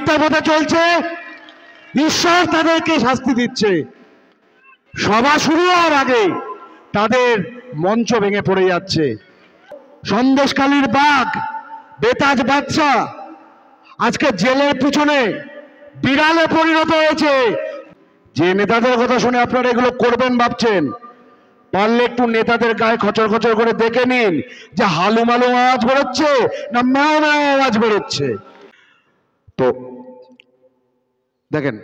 মিথ্যা পথে চলছে, ঈশ্বর তাদেরকে শাস্তি দিচ্ছে। সভা শুরু হওয়ার আগে তাদের মঞ্চ ভেঙে পড়ে যাচ্ছে। সন্দেশখালীর বাঘ বেতাজ বাচ্চা আজকে জেলের পিছনে বিড়ালে পরিণত হয়েছে। যে নেতাদের কথা শুনে আপনারা এগুলো করবেন ভাবছেন, পারলে একটু নেতাদের গায়ে খচর খচর করে দেখে নিন যে হালুম হালুম আওয়াজ বেরোচ্ছে না ম্যাও ম্যাও আওয়াজ বেরোচ্ছে। তো দেখেন,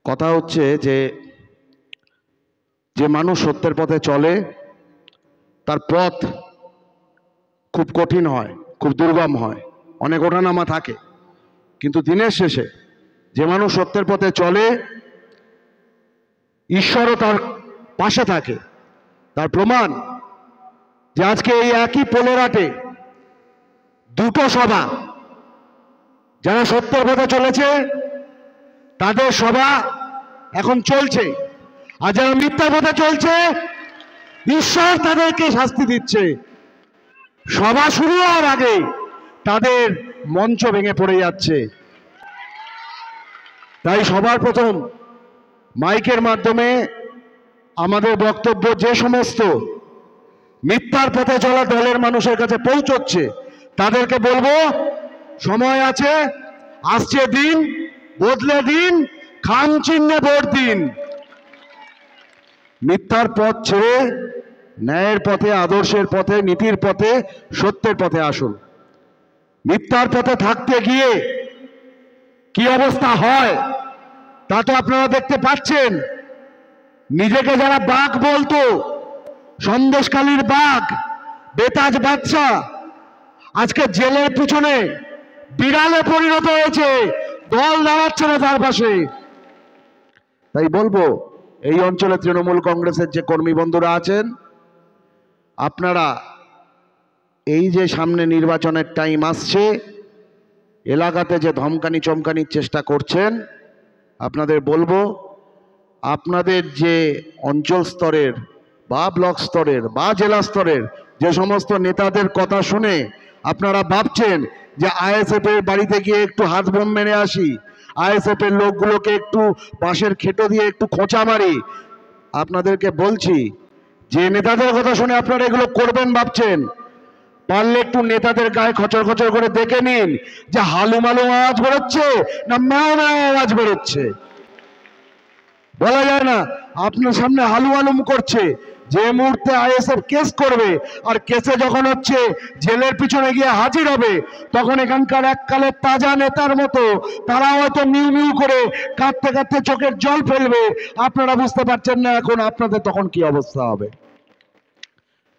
কথা হচ্ছে যে মানুষ সত্যের পথে চলে তার পথ খুব কঠিন হয়, খুব দুর্গম হয়, অনেক ওঠানামা থাকে, কিন্তু দিনের শেষে যে মানুষ সত্যের পথে চলে ঈশ্বরও তার পাশে থাকে। তার প্রমাণ যে আজকে এই একই পোলেরাটে দুটো সভা, যারা সত্যের পথে চলেছে তাদের সভা এখন চলছে, আর যারা মিথ্যা পথে চলছে ঈশ্বর তাদেরকে শাস্তি দিচ্ছে। সভা শুরু হওয়ার আগে তাদের মঞ্চ ভেঙে পড়ে যাচ্ছে। তাই সবার প্রথম মাইকের মাধ্যমে আমাদের বক্তব্য যে সমস্ত মিথ্যার পথে চলা দলের মানুষের কাছে পৌঁছচ্ছে তাদেরকে বলবো, সময় আছে, আসছে দিন, বদলে দিন, খাম চিহ্নে ভোট দিন। মিথ্যার পথ ছেড়ে ন্যায়ের পথে, আদর্শের পথে, নীতির পথে, সত্যের পথে আসুন। মিথ্যার পথে থাকতে গিয়ে কি অবস্থা হয় তা তো আপনারা দেখতে পাচ্ছেন। নিজেকে যারা বাঘ বলতো, সন্দেশখালীর বাঘ বেতাজ বাচ্চা আজকে জেলের পিছনে বিড়ালে পরিণত হয়েছে, দল দাঁড়াচ্ছে না তার পাশে। তাই বলবো, এই অঞ্চলে তৃণমূল কংগ্রেসের যে কর্মী বন্ধুরা আছেন, আপনারা এই যে সামনে নির্বাচনের টাইম আসছে, এলাকাতে যে ধমকানি চমকানির চেষ্টা করছেন, আপনাদের বলবো, আপনাদের যে অঞ্চল স্তরের বা ব্লক স্তরের বা জেলা স্তরের যে সমস্ত নেতাদের কথা শুনে আপনারা ভাবছেন যে আইএসএফ এর বাড়িতে গিয়ে একটু হাত বোম মেরে আসি, আইএসএফ এর লোকগুলোকে একটু বাঁশের খেটো দিয়ে একটু খোঁচা মারি, আপনাদেরকে বলছি যে নেতাদের কথা শুনে আপনারা এগুলো করবেন ভাবছেন, পারলে একটু নেতাদের গায়ে খচর খচর করে দেখে নিন যে হালুম হালুম আওয়াজ বেরোচ্ছে না ম্যাও ম্যাও আওয়াজ বেরোচ্ছে। বলা যায় না, আপনার সামনে হালু হালুম করছে। যে মুহূর্তে আইএসএফ কেস করবে আর কেসে যখন হচ্ছে জেলের পিছনে গিয়ে হাজির হবে, তখন এখানকার এককালের তাজা নেতার মতো তারা হয়তো মিউ মিউ করে কাঁদতে কাঁদতে চোখের জল ফেলবে। আপনারা বুঝতে পারছেন না এখন আপনাদের তখন কি অবস্থা হবে।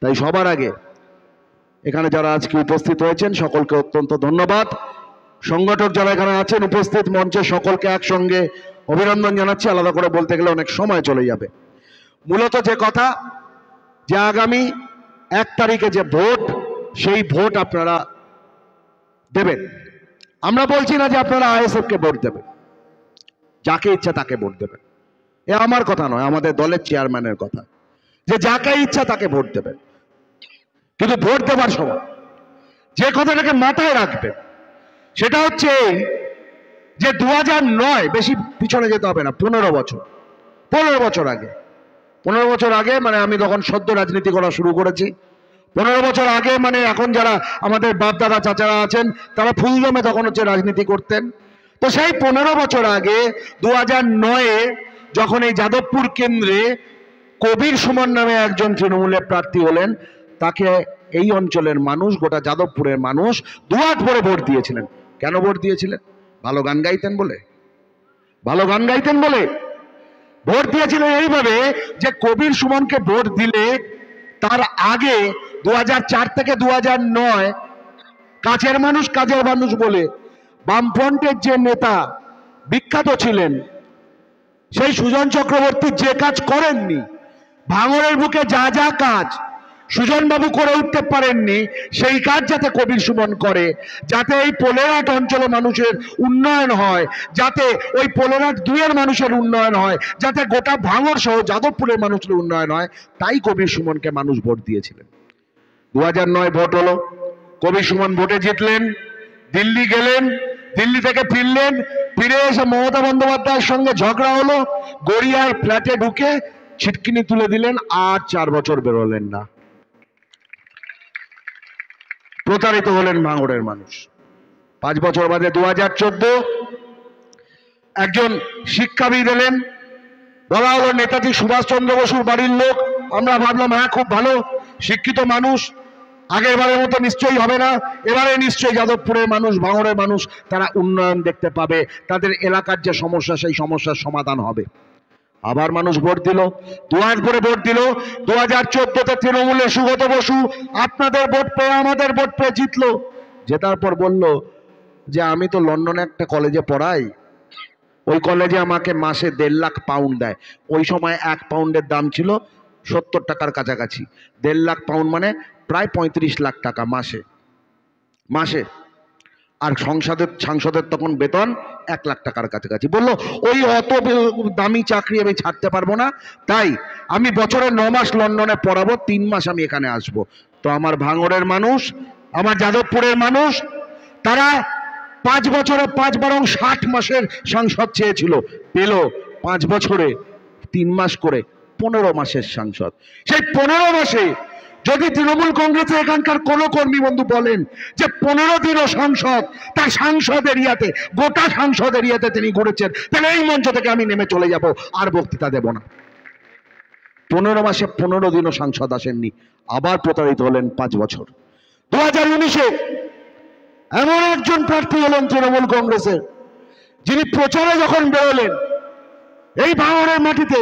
তাই সবার আগে এখানে যারা আজকে উপস্থিত হয়েছেন সকলকে অত্যন্ত ধন্যবাদ। সংগঠক যারা এখানে আছেন উপস্থিত মঞ্চে সকলকে একসঙ্গে অভিনন্দন জানাচ্ছি। আলাদা করে বলতে গেলে অনেক সময় চলে যাবে। মূলত যে কথা, যে আগামী 1 তারিখে যে ভোট, সেই ভোট আপনারা দেবেন। আমরা বলছি না যে আপনারা আইএসএফকে ভোট দেবেন, যাকে ইচ্ছা তাকে ভোট দেবেন, এ আমার কথা নয়, আমাদের দলের চেয়ারম্যানের কথা, যে যাকে ইচ্ছা তাকে ভোট দেবেন। কিন্তু ভোট দেবার সময় যে কথাটাকে মাথায় রাখবেন সেটা হচ্ছে যে 2009, বেশি পিছনে যেতে হবে না, 15 বছর আগে, মানে আমি তখন সদ্য রাজনীতি করা শুরু করেছি। 15 বছর আগে, মানে এখন যারা আমাদের বাপ দাদা চাচারা আছেন তারা ফুলদমে তখন হচ্ছে রাজনীতি করতেন। তো সেই 15 বছর আগে 2009-এ যখন এই যাদবপুর কেন্দ্রে কবির সুমন নামে একজন তৃণমূলের প্রার্থী হলেন, তাকে এই অঞ্চলের মানুষ, গোটা যাদবপুরের মানুষ দুহাত ভরে ভোট দিয়েছিলেন। কেন ভোট দিয়েছিলেন? ভালো গান গাইতেন বলে ভোট দিয়েছিলেন। এইভাবে যে কবির সুমনকে ভোট দিলে তার আগে 2004 থেকে 2009 কাজের মানুষ বলে বামফ্রন্টের যে নেতা বিখ্যাত ছিলেন, সেই সুজন চক্রবর্তী যে কাজ করেননি, ভাঙড়ের বুকে যা যা কাজ সুজনবাবু করে উঠতে পারেননি, সেই কাজ যাতে কবির সুমন করে, যাতে এই পোলেরাট অঞ্চলে মানুষের উন্নয়ন হয়, যাতে ওই পোলেরাট 2-এর মানুষের উন্নয়ন হয়, যাতে গোটা ভাঙড় সহ যাদবপুরের মানুষের উন্নয়ন হয়, তাই কবির সুমনকে মানুষ ভোট দিয়েছিলেন। 2009 ভোট হলো, কবির সুমন ভোটে জিতলেন, দিল্লি গেলেন, দিল্লি থেকে ফিরলেন, ফিরে এসে মমতা বন্দ্যোপাধ্যায়ের সঙ্গে ঝগড়া হলো, গড়িয়ার ফ্ল্যাটে ঢুকে ছিটকিনি তুলে দিলেন, আর 4 বছর বেরোলেন না। প্রতারিত হলেন ভাঙড়ের মানুষ। 5 বছর বাদে 2014 একজন শিক্ষাবিদ এলেন, বলা হলো নেতাজি সুভাষচন্দ্র বসুর বাড়ির লোক। আমরা ভাবলাম হ্যাঁ খুব ভালো, শিক্ষিত মানুষ, আগের বারের মতো নিশ্চয়ই হবে না, এবারে নিশ্চয়ই যাদবপুরের মানুষ, ভাঙড়ের মানুষ তারা উন্নয়ন দেখতে পাবে, তাদের এলাকার যে সমস্যা সেই সমস্যার সমাধান হবে। আবার মানুষ ভোট দিল, দুয়ার পরে ভোট দিল। 2014-তে তৃণমূলের সুগত বসু আপনাদের ভোট পেয়ে আমাদের ভোট পেয়ে জিতলো। জেতার পর বলল যে আমি তো লন্ডনে একটা কলেজে পড়াই, ওই কলেজে আমাকে মাসে 1.5 লাখ পাউন্ড দেয়। ওই সময় 1 পাউন্ডের দাম ছিল 70 টাকার কাছাকাছি। 1.5 লাখ পাউন্ড মানে প্রায় 35 লাখ টাকা মাসে মাসে। আর সাংসদের তখন বেতন 1 লাখ টাকার কাছাকাছি। বললো ওই অত দামি চাকরি আমি ছাড়তে পারবো না, তাই আমি বছরে 9 মাস লন্ডনে পড়াবো, 3 মাস আমি এখানে আসব। তো আমার ভাঙড়ের মানুষ, আমার যাদবপুরের মানুষ, তারা 5 বছরে 5 বরং 60 মাসের সাংসদ চেয়েছিল, পেল 5 বছরে 3 মাস করে 15 মাসের সাংসদ। সেই 15 মাসে যদি তৃণমূল কংগ্রেসে এখানকার কোন কর্মী বন্ধু বলেন যে 15 দিনও সাংসদ, তার সাংসদ এরিয়াতে, গোটা সাংসদ এরিয়াতে তিনি ঘুরেছেন, তাহলে এই মঞ্চ থেকে আমি নেমে চলে যাব, আর বক্তৃতা দেব না। 15 মাসে 15 দিনও সাংসদ আসেননি, আবার প্রতারিত হলেন 5 বছর। 2019-এ এমন একজন প্রার্থী হলেন তৃণমূল কংগ্রেসের, যিনি প্রচারে যখন বেরোলেন এই ভাঙড়ের মাটিতে,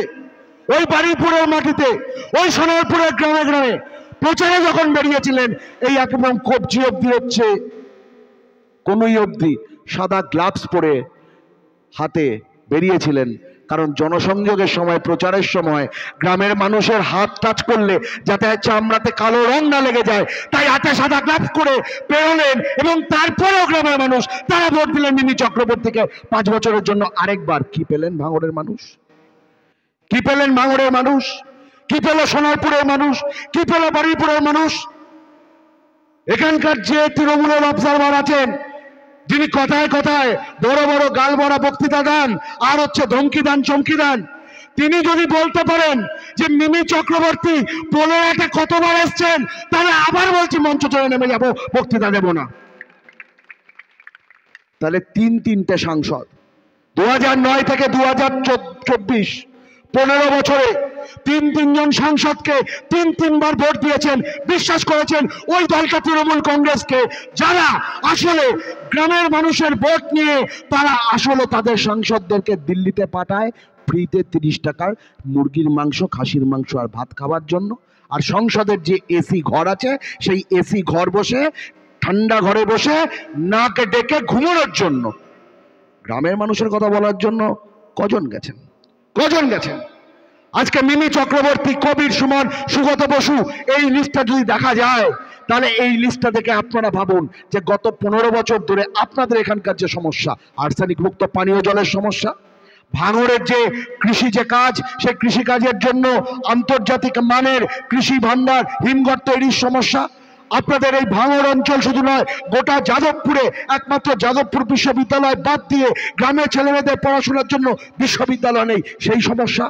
ওই বারুইপুরের মাটিতে, ওই সোনারপুরের গ্রামে গ্রামে প্রচারে যখন বেরিয়েছিলেন, এই একদম কবজি অব্দি হচ্ছে, কনুই অব্দি, সাদা গ্লাভস পরে হাতে বেরিয়েছিলেন। কারণ জনসংযোগের সময়, প্রচারের সময় গ্রামের মানুষের হাত টাচ করলে যাতে চামড়াতে কালো রং না লেগে যায়, তাই হাতে সাদা গ্লাভস করে বেরোলেন। এবং তারপরেও গ্রামের মানুষ তারা ভোট দিলেন মিমি চক্রবর্তীকে 5 বছরের জন্য আরেকবার। কি পেলেন ভাঙড়ের মানুষ? কি পেলেন ভাঙড়ের মানুষ? কি পেল সোনারপুরের মানুষ? কি পেল বারুইপুরের মানুষ? এখানকার যে তৃণমূলের অবজারভার আছেন, যিনি কথায় কথায় বড় বড় গাল ভরা বক্তৃতা দেন আর হচ্ছে ধমকি দেন, চমকি দেন, তিনি যদি বলতে পারেন যে মিমি চক্রবর্তী 15-তে কতবার এসছেন, তাহলে আবার বলছি মঞ্চ ছেড়ে নেমে যাবো, বক্তৃতা দেব না। তাহলে 3-3টে সাংসদ 2009 থেকে 2024, 15 বছরে 3 জন সাংসদকে 3 বার ভোট দিয়েছেন, বিশ্বাস করেছেন ওই দলটা তৃণমূল কংগ্রেসকে, যারা আসলে গ্রামের মানুষের ভোট নিয়ে তারা আসলে তাদের সাংসদদেরকে দিল্লিতে পাঠায় ফ্রিতে 30 টাকার মুরগির মাংস, খাসির মাংস আর ভাত খাওয়ার জন্য। আর সংসদের যে এসি ঘর আছে, সেই এসি ঘর বসে, ঠান্ডা ঘরে বসে নাক ডেকে ঘুমানোর জন্য। গ্রামের মানুষের কথা বলার জন্য কজন গেছেন? কজন গেছেন? আজকে মিমি চক্রবর্তী, কবির সুমন, সুগত বসু, এই লিস্টটা যদি দেখা যায়, তাহলে এই লিস্টটা দেখে আপনারা ভাবুন যে গত 15 বছর ধরে আপনাদের এখানকার যে সমস্যা, আর্সেনিক মুক্ত পানীয় জলের সমস্যা, ভাঙড়ের যে কৃষি যে কাজ, সেই কৃষি কাজের জন্য আন্তর্জাতিক মানের কৃষি ভান্ডার, হিমঘর তৈরির সমস্যা, আপনাদের এই ভাঙড় অঞ্চল শুধু নয়, গোটা যাদবপুরে একমাত্র যাদবপুর বিশ্ববিদ্যালয় বাদ দিয়ে গ্রামের ছেলেমেয়েদের পড়াশোনার জন্য বিশ্ববিদ্যালয় নেই, সেই সমস্যা।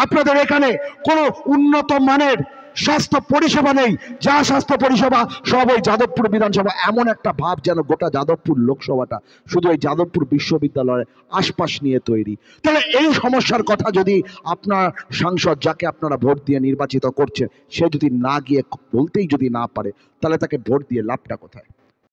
আপনাদের এখানে কোনো উন্নত মানের স্বাস্থ্য পরিষেবা নেই, যা স্বাস্থ্য পরিষেবা সব ওই যাদবপুর বিধানসভা। এমন একটা ভাব যেন গোটা যাদবপুর লোকসভাটা শুধু ওই যাদবপুর বিশ্ববিদ্যালয়ের আশপাশ নিয়ে তৈরি। তাহলে এই সমস্যার কথা যদি আপনার সাংসদ, যাকে আপনারা ভোট দিয়ে নির্বাচিত করছেন, সে যদি না গিয়ে বলতেই যদি না পারে, তাহলে তাকে ভোট দিয়ে লাভটা কোথায়?